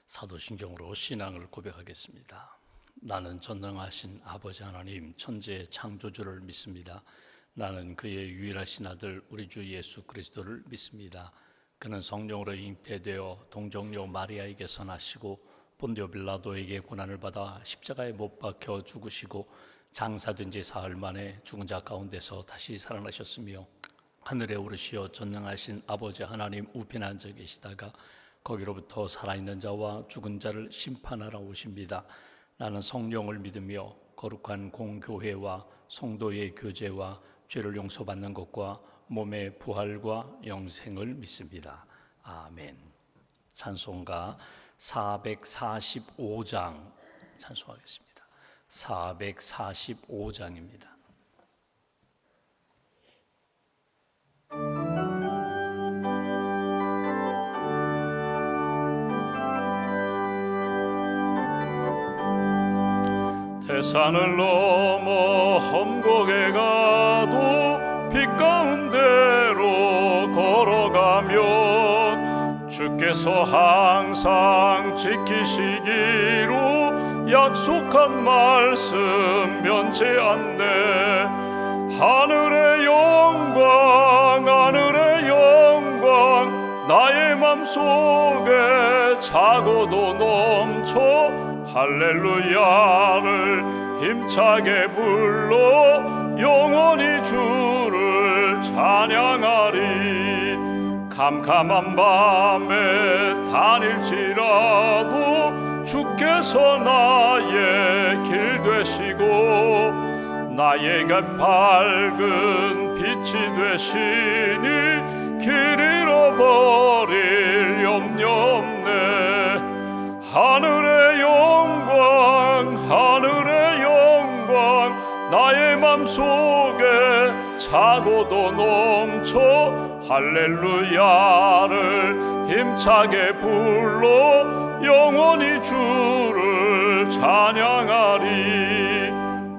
사도신경으로 신앙을 고백하겠습니다. 나는 전능하신 아버지 하나님 천지의 창조주를 믿습니다. 나는 그의 유일하신 아들 우리 주 예수 그리스도를 믿습니다. 그는 성령으로 잉태되어 동정녀 마리아에게서 나시고 본디오 빌라도에게 고난을 받아 십자가에 못 박혀 죽으시고 장사된 지 사흘 만에 죽은 자 가운데서 다시 살아나셨으며 하늘에 오르시어 전능하신 아버지 하나님 우편에 앉아 계시다가 거기로부터 살아있는 자와 죽은 자를 심판하러 오십니다. 나는 성령을 믿으며 거룩한 공교회와 성도의 교제와 죄를 용서받는 것과 몸의 부활과 영생을 믿습니다. 아멘. 찬송가 445장 찬송하겠습니다. 445장입니다. 태산을 넘어 험곡에 가도 빛 가운데로 걸어가면 주께서 항상 지키시기로 약속한 말씀 면제한대. 하늘의 영광 하늘의 영광 나의 맘속에 차고도 넘쳐 할렐루야를 힘차게 불러 영원히 주를 찬양하리. 캄캄한 밤에 다닐지라도 주께서 나의 길 되시고 나에게 밝은 빛이 되시니 길 잃어버릴 염려 없네. 하늘의 영광 하늘의 영광 나의 맘속에 차고도 넘쳐 할렐루야를 힘차게 불러 영원히 주를 찬양하리.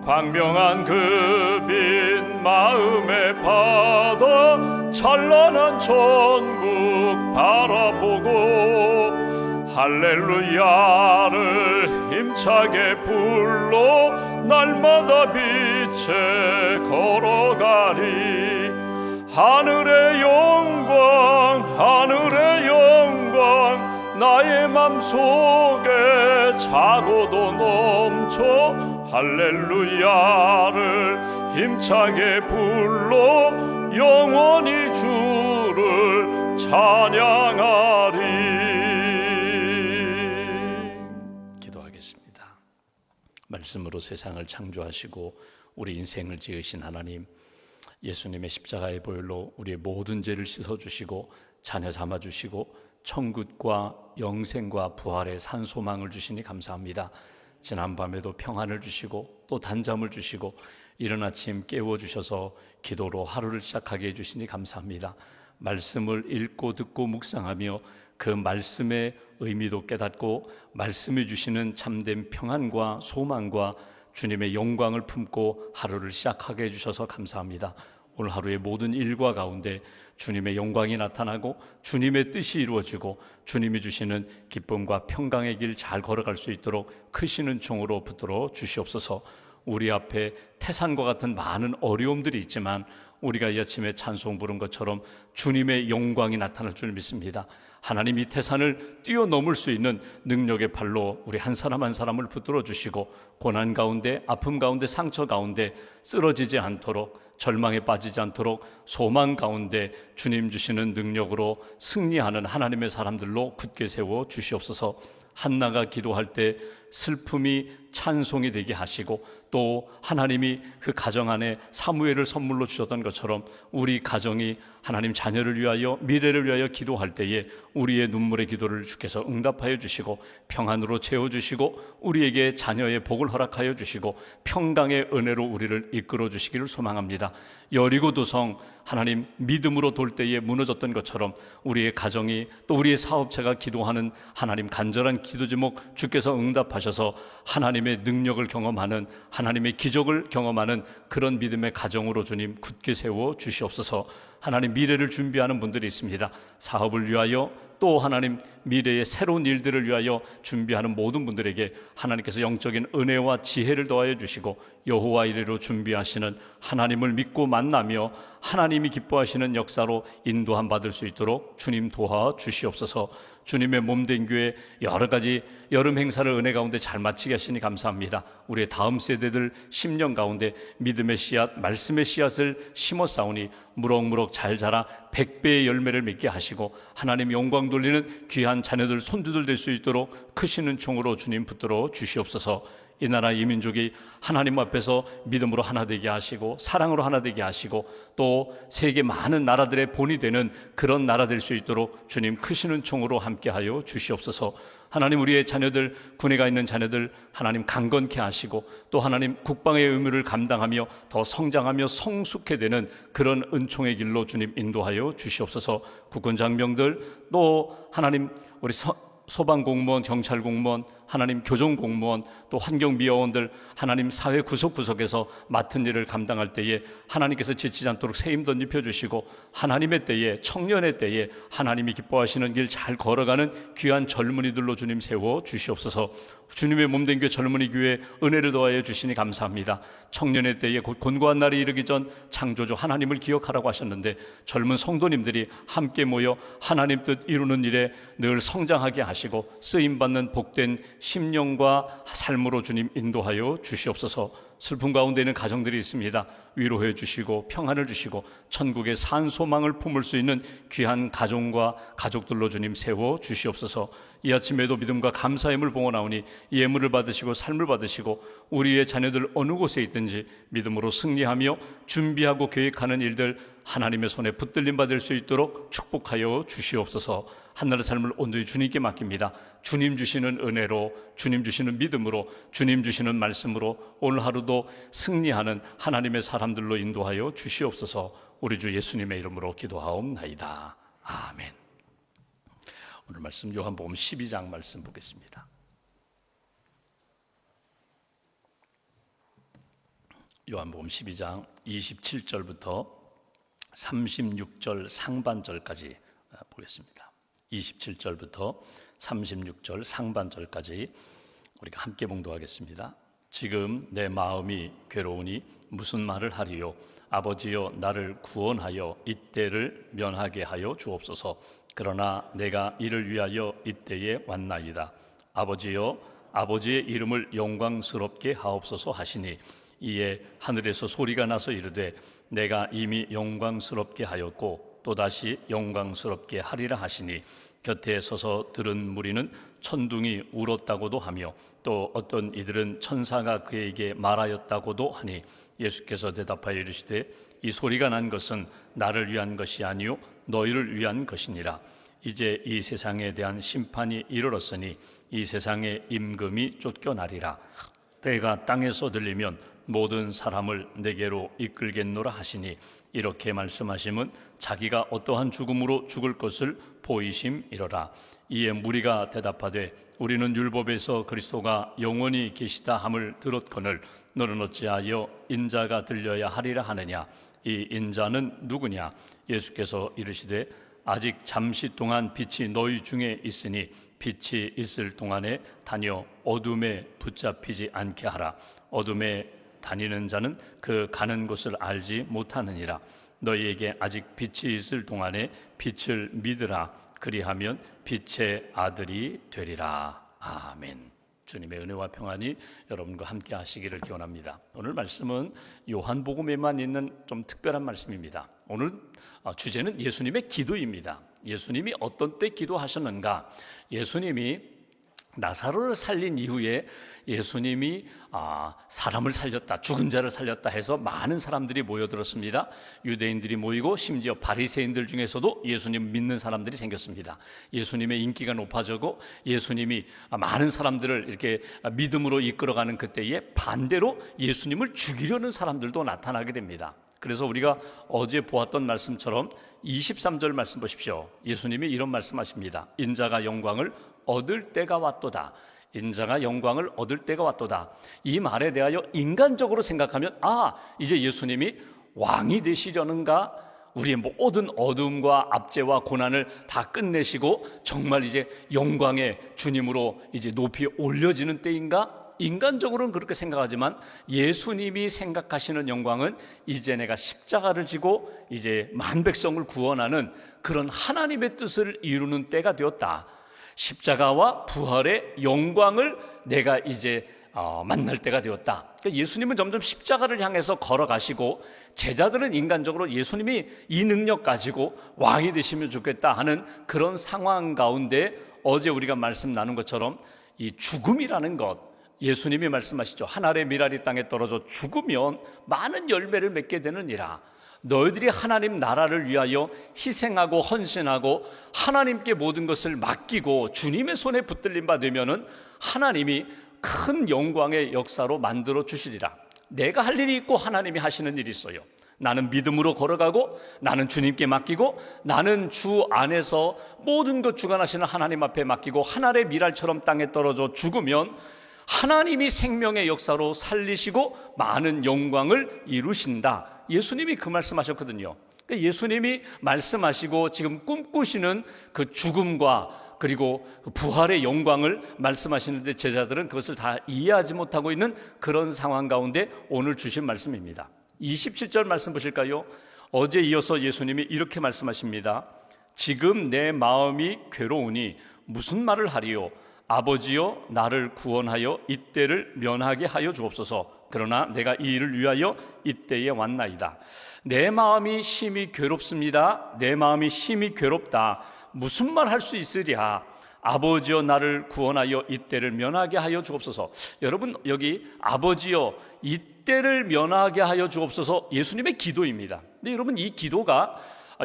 광명한 그 빛 마음에 받아 찬란한 천국 바라보고 할렐루야를 힘차게 불러 날마다 빛에 걸어가리. 하늘의 영광 하늘의 영광 나의 맘속에 차고도 넘쳐 할렐루야를 힘차게 불러 영원히 주를 찬양하리. 말씀으로 세상을 창조하시고 우리 인생을 지으신 하나님, 예수님의 십자가의 보혈로 우리의 모든 죄를 씻어주시고 자녀 삼아주시고 천국과 영생과 부활의 산소망을 주시니 감사합니다. 지난밤에도 평안을 주시고 또 단잠을 주시고 이른 아침 깨워주셔서 기도로 하루를 시작하게 해주시니 감사합니다. 말씀을 읽고 듣고 묵상하며 그 말씀의 의미도 깨닫고 말씀이 주시는 참된 평안과 소망과 주님의 영광을 품고 하루를 시작하게 해주셔서 감사합니다. 오늘 하루의 모든 일과 가운데 주님의 영광이 나타나고 주님의 뜻이 이루어지고 주님이 주시는 기쁨과 평강의 길 잘 걸어갈 수 있도록 크시는 종으로 붙들어 주시옵소서. 우리 앞에 태산과 같은 많은 어려움들이 있지만 우리가 이 아침에 찬송 부른 것처럼 주님의 영광이 나타날 줄 믿습니다. 하나님 이 태산을 뛰어넘을 수 있는 능력의 발로 우리 한 사람 한 사람을 붙들어 주시고 고난 가운데 아픔 가운데 상처 가운데 쓰러지지 않도록 절망에 빠지지 않도록 소망 가운데 주님 주시는 능력으로 승리하는 하나님의 사람들로 굳게 세워 주시옵소서. 한나가 기도할 때 슬픔이 찬송이 되게 하시고 또 하나님이 그 가정 안에 사무엘을 선물로 주셨던 것처럼 우리 가정이 하나님 자녀를 위하여 미래를 위하여 기도할 때에 우리의 눈물의 기도를 주께서 응답하여 주시고 평안으로 채워주시고 우리에게 자녀의 복을 허락하여 주시고 평강의 은혜로 우리를 이끌어 주시기를 소망합니다. 여리고 도성 하나님 믿음으로 돌 때에 무너졌던 것처럼 우리의 가정이 또 우리의 사업체가 기도하는 하나님 간절한 기도 제목 주께서 응답하시고 응답하셔서 하나님의 능력을 경험하는, 하나님의 기적을 경험하는 그런 믿음의 가정으로 주님 굳게 세워 주시옵소서. 하나님, 미래를 준비하는 분들이 있습니다. 사업을 위하여, 또 하나님 미래의 새로운 일들을 위하여 준비하는 모든 분들에게 하나님께서 영적인 은혜와 지혜를 더하여 주시고, 여호와 이레로 준비하시는 하나님을 믿고 만나며 하나님이 기뻐하시는 역사로 인도함 받을 수 있도록 주님 도와 주시옵소서. 주님의 몸된 교회 여러 가지 여름 행사를 은혜 가운데 잘 마치게 하시니 감사합니다. 우리의 다음 세대들 10년 가운데 믿음의 씨앗, 말씀의 씨앗을 심어 싸우니 무럭무럭 잘 자라 100배의 열매를 맺게 하시고, 하나님 영광 돌리는 귀한 자녀들, 손주들 될 수 있도록 크시는 총으로 주님 붙들어 주시옵소서. 이 나라 이 민족이 하나님 앞에서 믿음으로 하나 되게 하시고, 사랑으로 하나 되게 하시고, 또 세계 많은 나라들의 본이 되는 그런 나라 될 수 있도록 주님 크시는 총으로 함께하여 주시옵소서. 하나님, 우리의 자녀들, 군에 가 있는 자녀들 하나님 강건케 하시고, 또 하나님 국방의 의무를 감당하며 더 성장하며 성숙해 되는 그런 은총의 길로 주님 인도하여 주시옵소서. 국군 장병들, 또 하나님 우리 소방공무원, 경찰공무원, 하나님 교정공무원, 또 환경미화원들, 하나님 사회 구석구석에서 맡은 일을 감당할 때에 하나님께서 지치지 않도록 새 힘 덧입혀 주시고, 하나님의 때에, 청년의 때에 하나님이 기뻐하시는 길 잘 걸어가는 귀한 젊은이들로 주님 세워 주시옵소서. 주님의 몸된 교회 젊은이 교회에 은혜를 더하여 주시니 감사합니다. 청년의 때에 곧 곤고한 날이 이르기 전 창조주 하나님을 기억하라고 하셨는데, 젊은 성도님들이 함께 모여 하나님 뜻 이루는 일에 늘 성장하게 하시고 쓰임받는 복된 심령과 삶으로 주님 인도하여 주시옵소서. 슬픔 가운데 있는 가정들이 있습니다. 위로해 주시고 평안을 주시고 천국의 산 소망을 품을 수 있는 귀한 가정과 가족들로 주님 세워 주시옵소서. 이 아침에도 믿음과 감사의 힘을 봉헌하오니 예물을 받으시고 삶을 받으시고, 우리의 자녀들 어느 곳에 있든지 믿음으로 승리하며 준비하고 계획하는 일들 하나님의 손에 붙들림 받을 수 있도록 축복하여 주시옵소서. 한나라의 삶을 온전히 주님께 맡깁니다. 주님 주시는 은혜로, 주님 주시는 믿음으로, 주님 주시는 말씀으로 오늘 하루도 승리하는 하나님의 사람들로 인도하여 주시옵소서. 우리 주 예수님의 이름으로 기도하옵나이다. 아멘. 오늘 말씀 요한복음 12장 말씀 보겠습니다. 요한복음 12장 27절부터 36절 상반절까지 보겠습니다. 27절부터 36절 상반절까지 우리가 함께 봉독하겠습니다. 지금 내 마음이 괴로우니 무슨 말을 하리요? 아버지여, 나를 구원하여 이때를 면하게 하여 주옵소서. 그러나 내가 이를 위하여 이때에 왔나이다. 아버지여, 아버지의 이름을 영광스럽게 하옵소서 하시니, 이에 하늘에서 소리가 나서 이르되 내가 이미 영광스럽게 하였고 또다시 영광스럽게 하리라 하시니, 곁에 서서 들은 무리는 천둥이 울었다고도 하며 또 어떤 이들은 천사가 그에게 말하였다고도 하니, 예수께서 대답하여 이르시되 이 소리가 난 것은 나를 위한 것이 아니요 너희를 위한 것이니라. 이제 이 세상에 대한 심판이 이르렀으니 이 세상의 임금이 쫓겨나리라. 때가 땅에서 들리면 모든 사람을 내게로 이끌겠노라 하시니, 이렇게 말씀하심은 자기가 어떠한 죽음으로 죽을 것을 보이심이로라. 이에 무리가 대답하되 우리는 율법에서 그리스도가 영원히 계시다 함을 들었거늘 너는 어찌하여 인자가 들려야 하리라 하느냐? 이 인자는 누구냐? 예수께서 이르시되 아직 잠시 동안 빛이 너희 중에 있으니 빛이 있을 동안에 다녀 어둠에 붙잡히지 않게 하라. 어둠에 다니는 자는 그 가는 곳을 알지 못하느니라. 너희에게 아직 빛이 있을 동안에 빛을 믿으라. 그리하면 빛의 아들이 되리라. 아멘. 주님의 은혜와 평안이 여러분과 함께 하시기를 기원합니다. 오늘 말씀은 요한복음에만 있는 좀 특별한 말씀입니다. 오늘 주제는 예수님의 기도입니다. 예수님이 어떤 때 기도하셨는가? 예수님이 나사로를 살린 이후에 예수님이 사람을 살렸다, 죽은 자를 살렸다 해서 많은 사람들이 모여들었습니다. 유대인들이 모이고 심지어 바리새인들 중에서도 예수님 믿는 사람들이 생겼습니다. 예수님의 인기가 높아지고 예수님이 많은 사람들을 이렇게 믿음으로 이끌어가는 그때에 반대로 예수님을 죽이려는 사람들도 나타나게 됩니다. 그래서 우리가 어제 보았던 말씀처럼 23절 말씀 보십시오. 예수님이 이런 말씀하십니다. 인자가 영광을 얻을 때가 왔도다. 인자가 영광을 얻을 때가 왔도다. 이 말에 대하여 인간적으로 생각하면 이제 예수님이 왕이 되시려는가? 우리의 모든 어둠과 압제와 고난을 다 끝내시고 정말 이제 영광의 주님으로 이제 높이 올려지는 때인가? 인간적으로는 그렇게 생각하지만 예수님이 생각하시는 영광은 이제 내가 십자가를 지고 이제 만백성을 구원하는 그런 하나님의 뜻을 이루는 때가 되었다. 십자가와 부활의 영광을 내가 이제 만날 때가 되었다. 그러니까 예수님은 점점 십자가를 향해서 걸어가시고 제자들은 인간적으로 예수님이 이 능력 가지고 왕이 되시면 좋겠다 하는 그런 상황 가운데 어제 우리가 말씀 나눈 것처럼 이 죽음이라는 것, 예수님이 말씀하시죠. 한 알의 밀알이 땅에 떨어져 죽으면 많은 열매를 맺게 되느니라. 너희들이 하나님 나라를 위하여 희생하고 헌신하고 하나님께 모든 것을 맡기고 주님의 손에 붙들린 바 되면은 하나님이 큰 영광의 역사로 만들어 주시리라. 내가 할 일이 있고 하나님이 하시는 일이 있어요. 나는 믿음으로 걸어가고 나는 주님께 맡기고 나는 주 안에서 모든 것 주관하시는 하나님 앞에 맡기고 한 알의 밀알처럼 땅에 떨어져 죽으면 하나님이 생명의 역사로 살리시고 많은 영광을 이루신다. 예수님이 그 말씀하셨거든요. 그러니까 예수님이 말씀하시고 지금 꿈꾸시는 그 죽음과 그리고 그 부활의 영광을 말씀하시는데 제자들은 그것을 다 이해하지 못하고 있는 그런 상황 가운데 오늘 주신 말씀입니다. 27절 말씀 보실까요? 어제 이어서 예수님이 이렇게 말씀하십니다. 지금 내 마음이 괴로우니 무슨 말을 하리요? 아버지여 나를 구원하여 이때를 면하게 하여 주옵소서. 그러나 내가 이 일을 위하여 이때에 왔나이다. 내 마음이 심히 괴롭습니다. 내 마음이 심히 괴롭다. 무슨 말 할 수 있으랴? 아버지여 나를 구원하여 이때를 면하게 하여 주옵소서. 여러분 여기 아버지여 이때를 면하게 하여 주옵소서 예수님의 기도입니다. 근데 여러분 이 기도가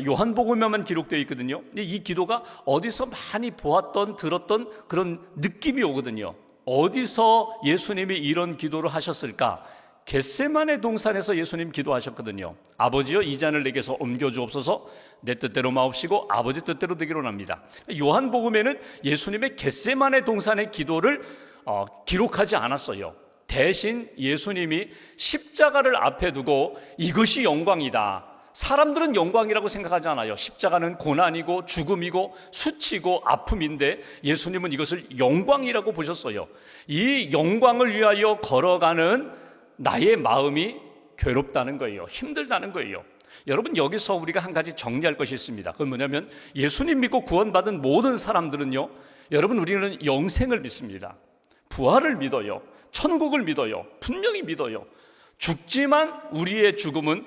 요한복음에만 기록되어 있거든요. 근데 이 기도가 어디서 많이 보았던 들었던 그런 느낌이 오거든요. 어디서 예수님이 이런 기도를 하셨을까? 겟세마네 동산에서 예수님 기도하셨거든요. 아버지여 이 잔을 내게서 옮겨주옵소서. 내 뜻대로 마옵시고 아버지 뜻대로 되기로 합니다. 요한복음에는 예수님의 겟세마네 동산의 기도를 기록하지 않았어요. 대신 예수님이 십자가를 앞에 두고 이것이 영광이다. 사람들은 영광이라고 생각하지 않아요. 십자가는 고난이고 죽음이고 수치고 아픔인데 예수님은 이것을 영광이라고 보셨어요. 이 영광을 위하여 걸어가는 나의 마음이 괴롭다는 거예요. 힘들다는 거예요. 여러분 여기서 우리가 한 가지 정리할 것이 있습니다. 그건 뭐냐면 예수님 믿고 구원받은 모든 사람들은요, 여러분 우리는 영생을 믿습니다. 부활을 믿어요. 천국을 믿어요. 분명히 믿어요. 죽지만 우리의 죽음은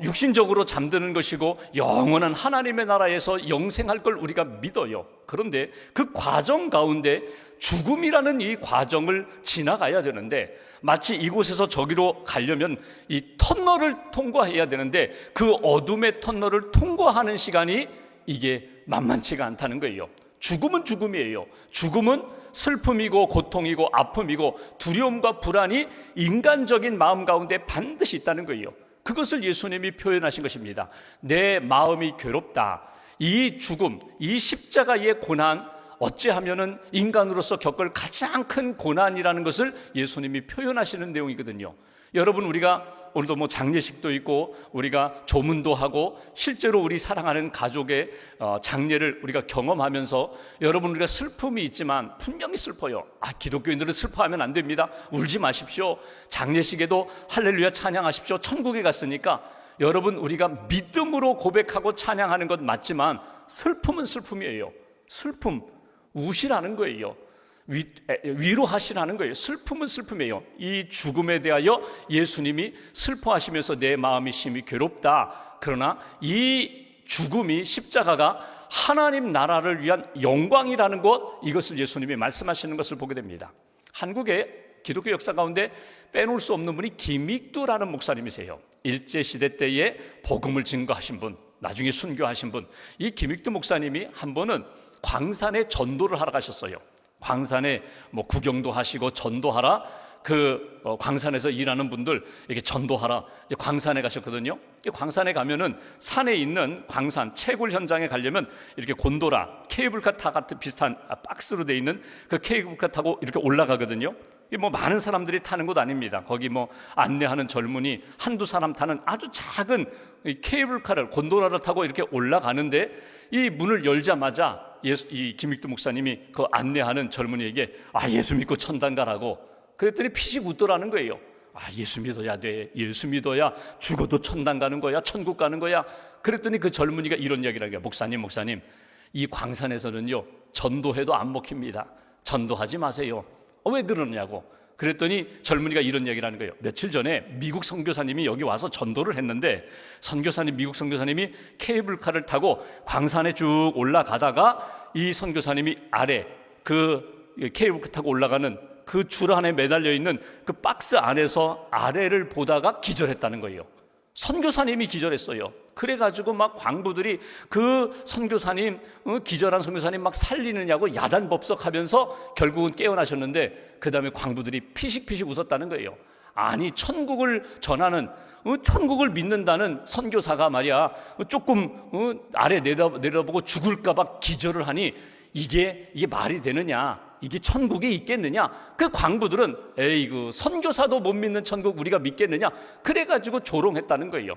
육신적으로 잠드는 것이고 영원한 하나님의 나라에서 영생할 걸 우리가 믿어요. 그런데 그 과정 가운데 죽음이라는 이 과정을 지나가야 되는데 마치 이곳에서 저기로 가려면 이 터널을 통과해야 되는데 그 어둠의 터널을 통과하는 시간이 이게 만만치가 않다는 거예요. 죽음은 죽음이에요. 죽음은 슬픔이고 고통이고 아픔이고 두려움과 불안이 인간적인 마음 가운데 반드시 있다는 거예요. 그것을 예수님이 표현하신 것입니다. 내 마음이 괴롭다. 이 죽음, 이 십자가의 고난, 어찌하면은 인간으로서 겪을 가장 큰 고난이라는 것을 예수님이 표현하시는 내용이거든요. 여러분 우리가 오늘도 장례식도 있고 우리가 조문도 하고 실제로 우리 사랑하는 가족의 장례를 우리가 경험하면서 여러분 우리가 슬픔이 있지만 분명히 슬퍼요. 기독교인들은 슬퍼하면 안 됩니다. 울지 마십시오. 장례식에도 할렐루야 찬양하십시오. 천국에 갔으니까. 여러분 우리가 믿음으로 고백하고 찬양하는 것 맞지만 슬픔은 슬픔이에요. 슬픔 우시라는 거예요. 위로하시라는 거예요. 슬픔은 슬픔이에요. 이 죽음에 대하여 예수님이 슬퍼하시면서 내 마음이 심히 괴롭다. 그러나 이 죽음이 십자가가 하나님 나라를 위한 영광이라는 것, 이것을 예수님이 말씀하시는 것을 보게 됩니다. 한국의 기독교 역사 가운데 빼놓을 수 없는 분이 김익두라는 목사님이세요. 일제시대 때에 복음을 증거하신 분, 나중에 순교하신 분. 이 김익두 목사님이 한 번은 광산에 전도를 하러 가셨어요. 광산에 구경도 하시고 전도하라 광산에서 일하는 분들 이렇게 전도하러 이제 광산에 가셨거든요. 광산에 가면은 산에 있는 광산 채굴 현장에 가려면 이렇게 곤도라, 케이블카 타 같은 비슷한 박스로 돼 있는 그 케이블카 타고 이렇게 올라가거든요. 이게 뭐 많은 사람들이 타는 곳 아닙니다. 거기 뭐 안내하는 젊은이 한두 사람 타는 아주 작은 케이블카를, 곤도라를 타고 이렇게 올라가는데, 이 문을 열자마자 이 김익두 목사님이 그 안내하는 젊은이에게 예수 믿고 천당 가라고 그랬더니 피식 웃더라는 거예요. 예수 믿어야 돼. 예수 믿어야 죽어도 천당 가는 거야. 천국 가는 거야. 그랬더니 그 젊은이가 이런 이야기를 하는 거예요. 목사님, 이 광산에서는요 전도해도 안 먹힙니다. 전도하지 마세요. 왜 그러냐고. 그랬더니 젊은이가 이런 얘기를 하는 거예요. 며칠 전에 미국 선교사님이 여기 와서 전도를 했는데, 미국 선교사님이 케이블카를 타고 광산에 쭉 올라가다가 이 선교사님이 아래 그 케이블카 타고 올라가는 그 줄 안에 매달려 있는 그 박스 안에서 아래를 보다가 기절했다는 거예요. 선교사님이 기절했어요. 그래가지고 막 광부들이 그 선교사님, 기절한 선교사님 막 살리느냐고 야단법석하면서 결국은 깨어나셨는데, 그 다음에 광부들이 피식피식 웃었다는 거예요. 아니, 천국을 전하는, 천국을 믿는다는 선교사가 말이야 조금 아래 내려보고 죽을까봐 기절을 하니 이게 말이 되느냐, 이게 천국에 있겠느냐. 그 광부들은 에이그 선교사도 못 믿는 천국 우리가 믿겠느냐, 그래가지고 조롱했다는 거예요.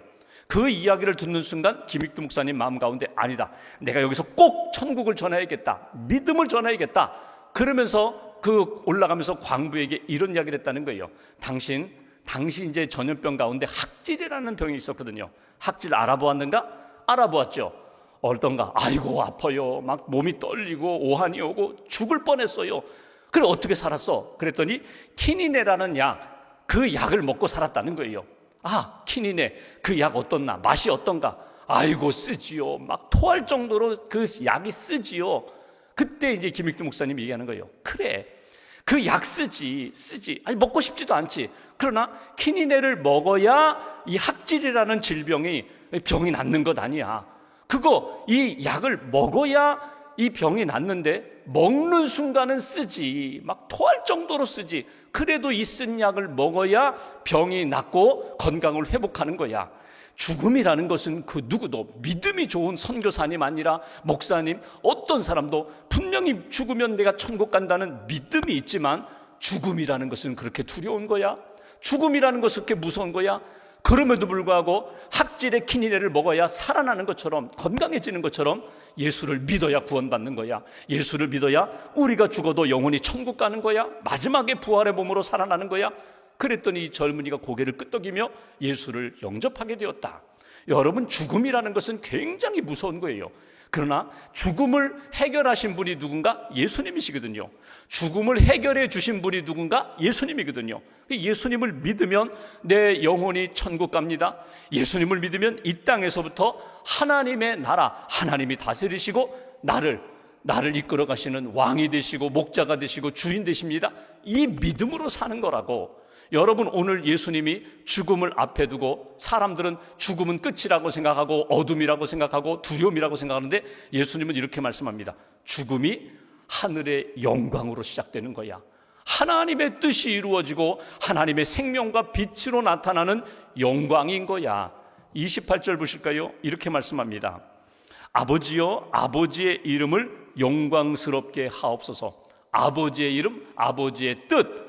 그 이야기를 듣는 순간 김익두 목사님 마음 가운데, 아니다, 내가 여기서 꼭 천국을 전해야겠다, 믿음을 전해야겠다. 그러면서 올라가면서 광부에게 이런 이야기를 했다는 거예요. 당시 이제 전염병 가운데 학질이라는 병이 있었거든요. 학질 알아보았는가? 알아보았죠. 어떤가? 아이고 아파요. 막 몸이 떨리고 오한이 오고 죽을 뻔했어요. 그래 어떻게 살았어? 그랬더니 키니네라는 약, 그 약을 먹고 살았다는 거예요. 키니네, 그 약 어떻나? 맛이 어떤가? 아이고 쓰지요. 막 토할 정도로 그 약이 쓰지요. 그때 이제 김익두 목사님이 얘기하는 거예요. 그래, 그 약 쓰지. 먹고 싶지도 않지. 그러나 키니네를 먹어야 이 학질이라는 병이 낫는 것 아니야. 이 약을 먹어야 이 병이 낫는데, 먹는 순간은 쓰지. 막 토할 정도로 쓰지. 그래도 이 쓴 약을 먹어야 병이 낫고 건강을 회복하는 거야. 죽음이라는 것은 그 누구도, 믿음이 좋은 선교사님 아니라 목사님, 어떤 사람도 분명히 죽으면 내가 천국 간다는 믿음이 있지만, 죽음이라는 것은 그렇게 두려운 거야? 죽음이라는 것은 그렇게 무서운 거야? 그럼에도 불구하고 학질의 키니네를 먹어야 살아나는 것처럼, 건강해지는 것처럼 예수를 믿어야 구원받는 거야. 예수를 믿어야 우리가 죽어도 영원히 천국 가는 거야. 마지막에 부활의 몸으로 살아나는 거야. 그랬더니 이 젊은이가 고개를 끄덕이며 예수를 영접하게 되었다. 여러분, 죽음이라는 것은 굉장히 무서운 거예요. 그러나 죽음을 해결하신 분이 누군가? 예수님이시거든요. 죽음을 해결해 주신 분이 누군가? 예수님이거든요. 예수님을 믿으면 내 영혼이 천국 갑니다. 예수님을 믿으면 이 땅에서부터 하나님의 나라, 하나님이 다스리시고 나를 이끌어 가시는 왕이 되시고 목자가 되시고 주인 되십니다. 이 믿음으로 사는 거라고. 여러분, 오늘 예수님이 죽음을 앞에 두고, 사람들은 죽음은 끝이라고 생각하고 어둠이라고 생각하고 두려움이라고 생각하는데, 예수님은 이렇게 말씀합니다. 죽음이 하늘의 영광으로 시작되는 거야. 하나님의 뜻이 이루어지고 하나님의 생명과 빛으로 나타나는 영광인 거야. 28절 보실까요? 이렇게 말씀합니다. 아버지여, 아버지의 이름을 영광스럽게 하옵소서. 아버지의 이름, 아버지의 뜻,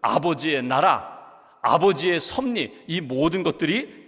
아버지의 나라, 아버지의 섭리, 이 모든 것들이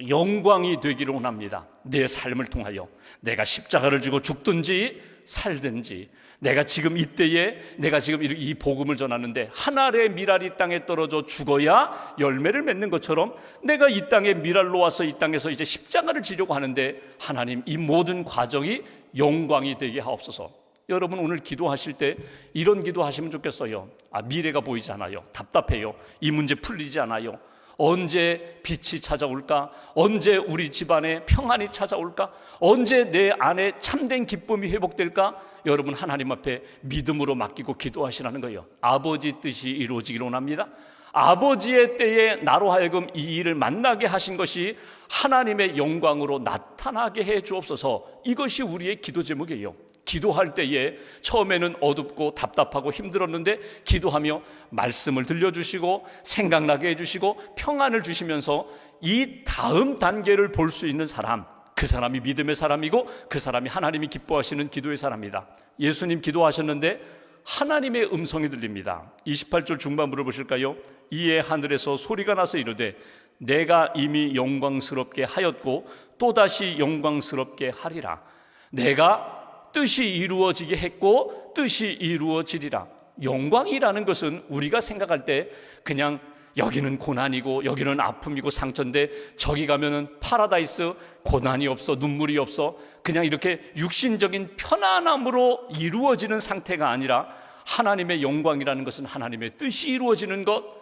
영광이 되기를 원합니다. 내 삶을 통하여 내가 십자가를 지고 죽든지 살든지, 내가 지금 이때에 내가 지금 이 복음을 전하는데 하늘의 미랄이 땅에 떨어져 죽어야 열매를 맺는 것처럼, 내가 이 땅에 미랄로 와서 이 땅에서 이제 십자가를 지려고 하는데, 하나님 이 모든 과정이 영광이 되게 하옵소서. 여러분, 오늘 기도하실 때 이런 기도하시면 좋겠어요. 미래가 보이지 않아요. 답답해요. 이 문제 풀리지 않아요. 언제 빛이 찾아올까? 언제 우리 집안에 평안이 찾아올까? 언제 내 안에 참된 기쁨이 회복될까? 여러분, 하나님 앞에 믿음으로 맡기고 기도하시라는 거예요. 아버지 뜻이 이루어지기를 원합니다. 아버지의 때에 나로 하여금 이 일을 만나게 하신 것이 하나님의 영광으로 나타나게 해 주옵소서. 이것이 우리의 기도 제목이에요. 기도할 때에 처음에는 어둡고 답답하고 힘들었는데 기도하며 말씀을 들려주시고 생각나게 해주시고 평안을 주시면서 이 다음 단계를 볼 수 있는 사람, 그 사람이 믿음의 사람이고 그 사람이 하나님이 기뻐하시는 기도의 사람이다. 예수님 기도하셨는데 하나님의 음성이 들립니다. 28절 중반부를 보실까요? 이에 하늘에서 소리가 나서 이르되 내가 이미 영광스럽게 하였고 또다시 영광스럽게 하리라. 내가 뜻이 이루어지게 했고 뜻이 이루어지리라. 영광이라는 것은 우리가 생각할 때 그냥 여기는 고난이고 여기는 아픔이고 상처인데 저기 가면은 파라다이스, 고난이 없어, 눈물이 없어, 그냥 이렇게 육신적인 편안함으로 이루어지는 상태가 아니라 하나님의 영광이라는 것은 하나님의 뜻이 이루어지는 것,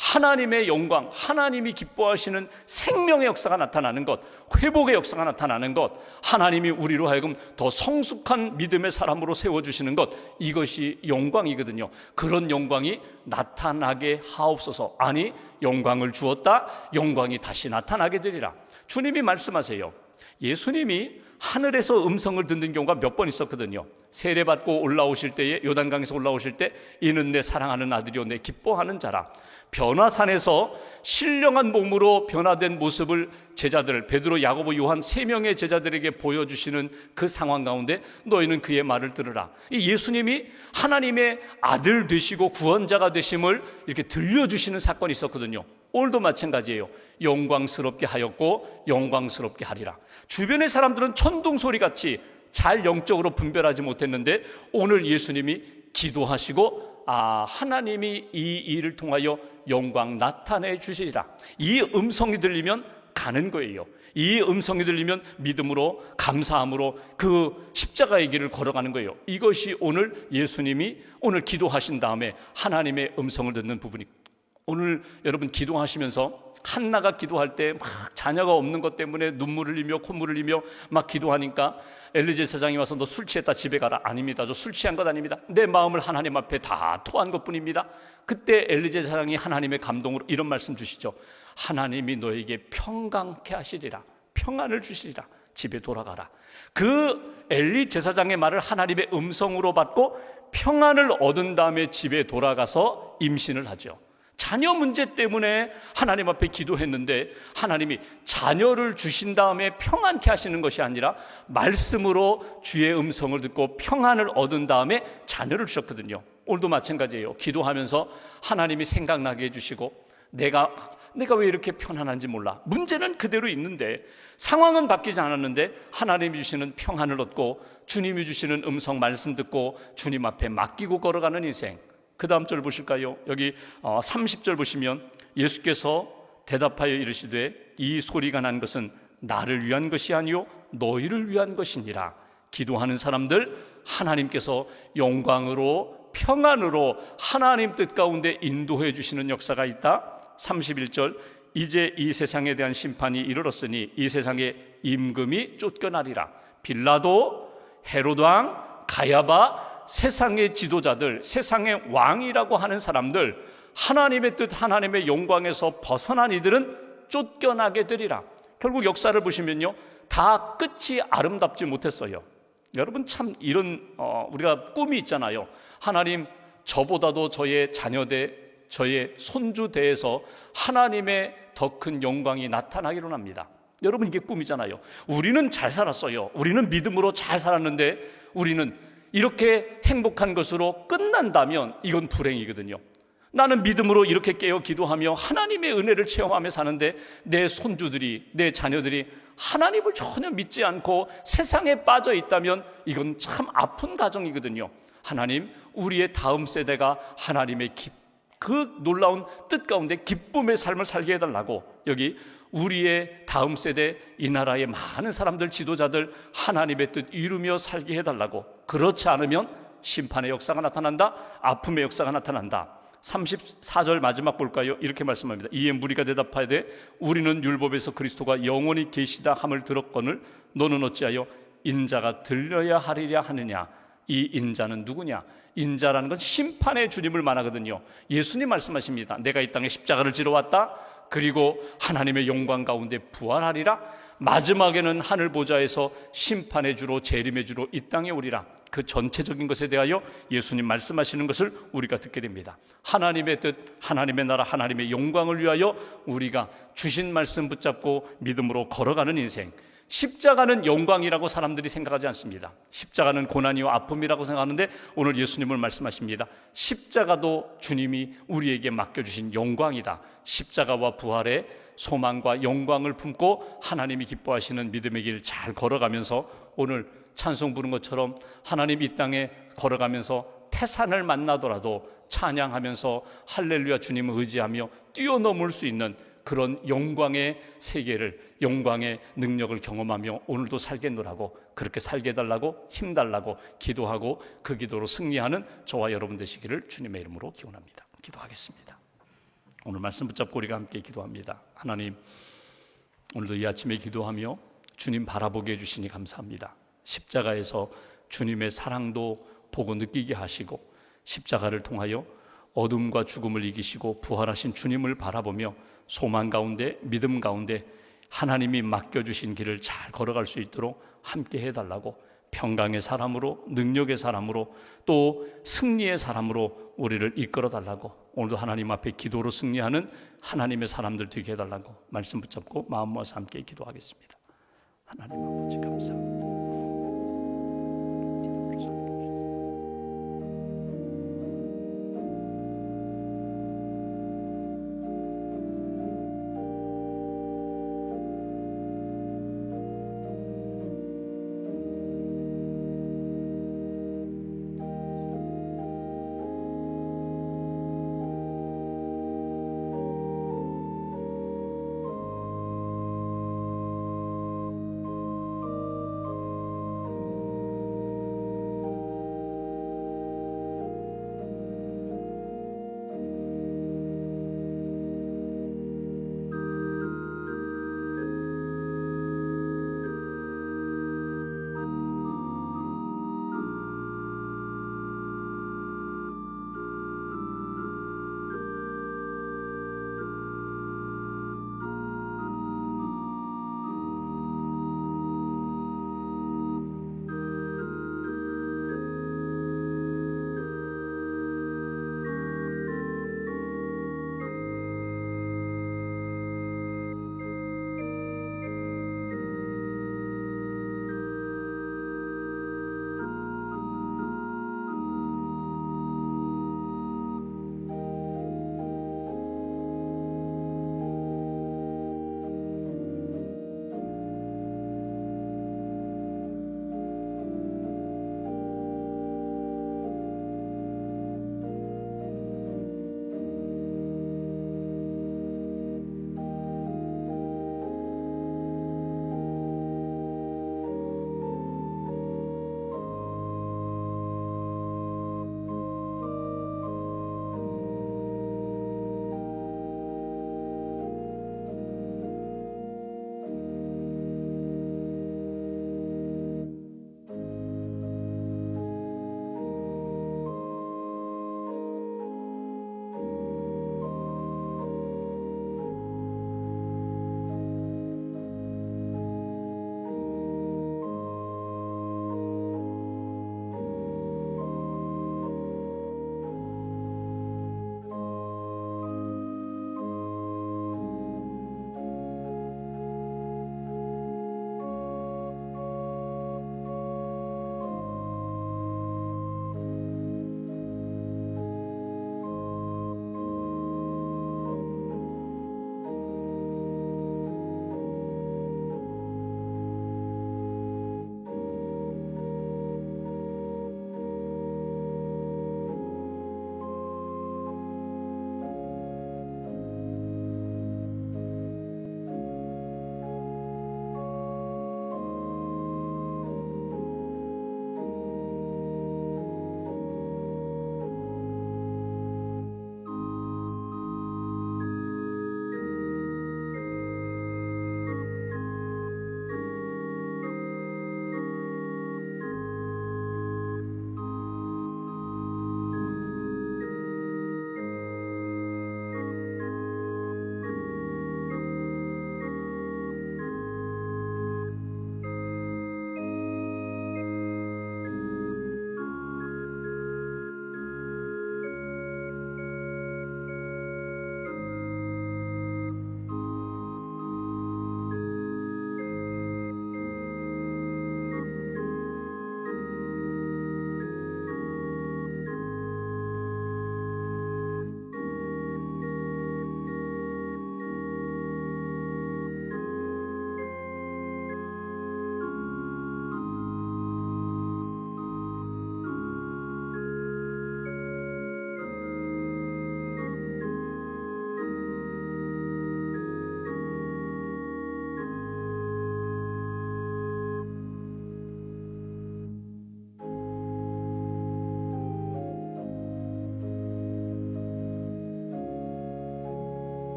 하나님의 영광, 하나님이 기뻐하시는 생명의 역사가 나타나는 것, 회복의 역사가 나타나는 것, 하나님이 우리로 하여금 더 성숙한 믿음의 사람으로 세워주시는 것, 이것이 영광이거든요. 그런 영광이 나타나게 하옵소서. 아니, 영광을 주었다, 영광이 다시 나타나게 되리라. 주님이 말씀하세요. 예수님이 하늘에서 음성을 듣는 경우가 몇 번 있었거든요. 세례받고 올라오실 때에, 요단강에서 올라오실 때 이는 내 사랑하는 아들이요 내 기뻐하는 자라. 변화산에서 신령한 몸으로 변화된 모습을 제자들, 베드로, 야고보, 요한 3명의 제자들에게 보여주시는 그 상황 가운데 너희는 그의 말을 들으라. 이 예수님이 하나님의 아들 되시고 구원자가 되심을 이렇게 들려주시는 사건이 있었거든요. 오늘도 마찬가지예요. 영광스럽게 하였고 영광스럽게 하리라. 주변의 사람들은 천둥소리같이 잘 영적으로 분별하지 못했는데 오늘 예수님이 기도하시고 하나님이 이 일을 통하여 영광 나타내 주시리라. 이 음성이 들리면 가는 거예요. 이 음성이 들리면 믿음으로, 감사함으로 그 십자가의 길을 걸어가는 거예요. 이것이 오늘 예수님이 오늘 기도하신 다음에 하나님의 음성을 듣는 부분이, 오늘 여러분 기도하시면서 한나가 기도할 때 막 자녀가 없는 것 때문에 눈물을 흘리며 콧물을 흘리며 막 기도하니까 엘리제 사장이 와서 너 술 취했다 집에 가라. 아닙니다. 저 술 취한 것 아닙니다. 내 마음을 하나님 앞에 다 토한 것뿐입니다. 그때 엘리제 사장이 하나님의 감동으로 이런 말씀 주시죠. 하나님이 너에게 평강케 하시리라. 평안을 주시리라. 집에 돌아가라. 그 엘리 제사장의 말을 하나님의 음성으로 받고 평안을 얻은 다음에 집에 돌아가서 임신을 하죠. 자녀 문제 때문에 하나님 앞에 기도했는데 하나님이 자녀를 주신 다음에 평안케 하시는 것이 아니라 말씀으로 주의 음성을 듣고 평안을 얻은 다음에 자녀를 주셨거든요. 오늘도 마찬가지예요. 기도하면서 하나님이 생각나게 해주시고 내가 왜 이렇게 편안한지 몰라. 문제는 그대로 있는데 상황은 바뀌지 않았는데 하나님이 주시는 평안을 얻고 주님이 주시는 음성 말씀 듣고 주님 앞에 맡기고 걸어가는 인생. 그 다음 절 보실까요? 여기 30절 보시면 예수께서 대답하여 이르시되 이 소리가 난 것은 나를 위한 것이 아니요 너희를 위한 것이니라. 기도하는 사람들 하나님께서 영광으로 평안으로 하나님 뜻 가운데 인도해 주시는 역사가 있다. 31절 이제 이 세상에 대한 심판이 이르렀으니 이 세상에 임금이 쫓겨나리라. 빌라도, 헤롯 왕, 가야바, 세상의 지도자들, 세상의 왕이라고 하는 사람들, 하나님의 뜻, 하나님의 영광에서 벗어난 이들은 쫓겨나게 되리라. 결국 역사를 보시면요, 다 끝이 아름답지 못했어요. 여러분 참 이런 우리가 꿈이 있잖아요. 하나님, 저보다도 저의 자녀대, 저의 손주대에서 하나님의 더 큰 영광이 나타나기로 합니다. 여러분 이게 꿈이잖아요. 우리는 잘 살았어요. 우리는 믿음으로 잘 살았는데 우리는 이렇게 행복한 것으로 끝난다면 이건 불행이거든요. 나는 믿음으로 이렇게 깨어 기도하며 하나님의 은혜를 체험하며 사는데 내 손주들이, 내 자녀들이 하나님을 전혀 믿지 않고 세상에 빠져 있다면 이건 참 아픈 가정이거든요. 하나님, 우리의 다음 세대가 하나님의 그 놀라운 뜻 가운데 기쁨의 삶을 살게 해달라고. 여기 우리의 다음 세대, 이 나라의 많은 사람들, 지도자들 하나님의 뜻 이루며 살게 해달라고. 그렇지 않으면 심판의 역사가 나타난다. 아픔의 역사가 나타난다. 34절 마지막 볼까요? 이렇게 말씀합니다. 이에 무리가 대답하되 우리는 율법에서 그리스도가 영원히 계시다 함을 들었거늘 너는 어찌하여 인자가 들려야 하리랴 하느냐. 이 인자는 누구냐? 인자라는 건 심판의 주님을 말하거든요. 예수님 말씀하십니다. 내가 이 땅에 십자가를 지러 왔다. 그리고 하나님의 영광 가운데 부활하리라. 마지막에는 하늘 보좌에서 심판의 주로 재림의 주로 이 땅에 오리라. 그 전체적인 것에 대하여 예수님 말씀하시는 것을 우리가 듣게 됩니다. 하나님의 뜻, 하나님의 나라, 하나님의 영광을 위하여 우리가 주신 말씀 붙잡고 믿음으로 걸어가는 인생. 십자가는 영광이라고 사람들이 생각하지 않습니다. 십자가는 고난이와 아픔이라고 생각하는데 오늘 예수님을 말씀하십니다. 십자가도 주님이 우리에게 맡겨주신 영광이다. 십자가와 부활의 소망과 영광을 품고 하나님이 기뻐하시는 믿음의 길 잘 걸어가면서 오늘 찬송 부른 것처럼 하나님 이 땅에 걸어가면서 태산을 만나더라도 찬양하면서 할렐루야 주님을 의지하며 뛰어넘을 수 있는 그런 영광의 세계를, 영광의 능력을 경험하며 오늘도 살겠노라고, 그렇게 살게 해달라고 힘달라고 기도하고 그 기도로 승리하는 저와 여러분 되시기를 주님의 이름으로 기원합니다. 기도하겠습니다. 오늘 말씀 붙잡고 우리가 함께 기도합니다. 하나님, 오늘도 이 아침에 기도하며 주님 바라보게 해주시니 감사합니다. 십자가에서 주님의 사랑도 보고 느끼게 하시고 십자가를 통하여 어둠과 죽음을 이기시고 부활하신 주님을 바라보며 소망 가운데, 믿음 가운데 하나님이 맡겨주신 길을 잘 걸어갈 수 있도록 함께 해달라고, 평강의 사람으로, 능력의 사람으로, 또 승리의 사람으로 우리를 이끌어 달라고, 오늘도 하나님 앞에 기도로 승리하는 하나님의 사람들 되게 해달라고 말씀 붙잡고 마음 모아서 함께 기도하겠습니다. 하나님 아버지 감사합니다.